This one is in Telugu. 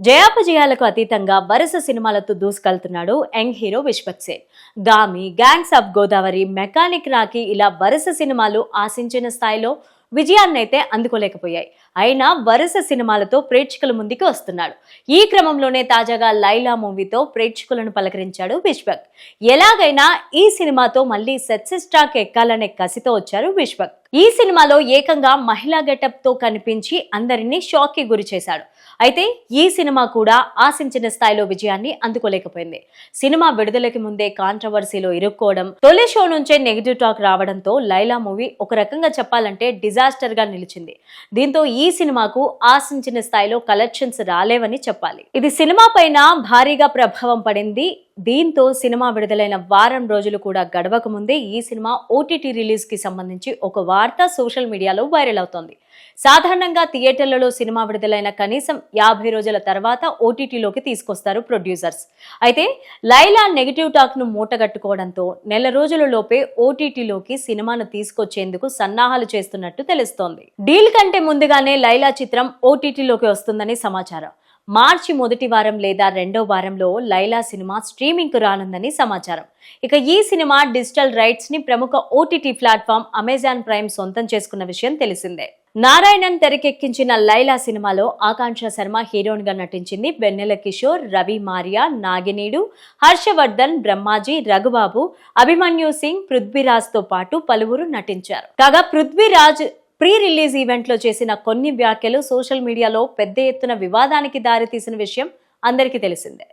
జయాపజయాలకు అతీతంగా వరుస సినిమాలతో దూసుకెళ్తున్నాడు young hero Vishwak Sen. Gaami, gangs of Godavari, mechanic Rocky ఇలా వరుస సినిమాలు ఆశించిన స్థాయిలో విజయాన్నైతే అందుకోలేకపోయాయి. అయినా వరుస సినిమాలతో ప్రేక్షకుల ముందుకు వస్తున్నాడు. ఈ క్రమంలోనే తాజాగా లైలా మూవీతో ప్రేక్షకులను పలకరించాడు విశ్వక్. ఎలాగైనా ఈ సినిమాతో మళ్ళీ సక్సెస్ ట్రాక్ ఎక్కాలనే కసితో వచ్చారు విశ్వక్. ఈ సినిమాలో ఏకంగా మహిళా గెటప్ తో కనిపించి అందరినీ షాక్ కి గురి చేశాడు. అయితే ఈ సినిమా కూడా ఆశించిన స్థాయిలో విజయాన్ని అందుకోలేకపోయింది. సినిమా విడుదలకి ముందే కాంట్రవర్సీలో ఇరుక్కోవడం, తొలి షో నుంచే నెగిటివ్ టాక్ రావడంతో లైలా మూవీ ఒక రకంగా చెప్పాలంటే డిజాస్టర్ గా నిలిచింది. దీంతో ఈ సినిమాకు ఆశించిన స్థాయిలో కలెక్షన్స్ రాలేవని చెప్పాలి. ఇది సినిమా పైన భారీగా ప్రభావం పడింది. దీంతో సినిమా విడుదలైన వారం రోజులు కూడా గడవక ముందే ఈ సినిమా ఓటీటీ రిలీజ్ కి సంబంధించి ఒక వార్త సోషల్ మీడియాలో వైరల్ అవుతోంది. సాధారణంగా థియేటర్లలో సినిమా విడుదలైన కనీసం 50 రోజుల తర్వాత ఓటీటీలోకి తీసుకొస్తారు ప్రొడ్యూసర్స్. అయితే లైలా నెగిటివ్ టాక్ ను మూటగట్టుకోవడంతో నెల రోజుల లోపే ఓటీటీలోకి సినిమాను తీసుకొచ్చేందుకు సన్నాహాలు చేస్తున్నట్టు తెలుస్తోంది. డీల్ కంటే ముందుగానే లైలా చిత్రం ఓటీటీలోకి వస్తుందని సమాచారం. మార్చి మొదటి వారం లేదా రెండో వారంలో లైలా సినిమా స్ట్రీమింగ్ కు రానుందని సమాచారం. ఇక ఈ సినిమా డిజిటల్ రైట్స్ ని ప్రముఖ ఓటీటీ ప్లాట్ఫామ్ అమెజాన్ ప్రైమ్ సొంతం చేసుకున్న విషయం తెలిసిందే. నారాయణన్ తెరకెక్కించిన లైలా సినిమాలో ఆకాంక్ష శర్మ హీరోయిన్ గా నటించింది. వెన్నెల కిషోర్, రవి మారియా, నాగినీడు, హర్షవర్ధన్, బ్రహ్మాజీ, రఘుబాబు, అభిమన్యు సింగ్, పృథ్వీరాజ్ తో పాటు పలువురు నటించారు. కాగా పృథ్వీరాజ్ ప్రీ రిలీజ్ ఈవెంట్ లో చేసిన కొన్ని వ్యాఖ్యలు సోషల్ మీడియాలో పెద్ద ఎత్తున వివాదానికి దారితీసిన విషయం అందరికీ తెలిసిందే.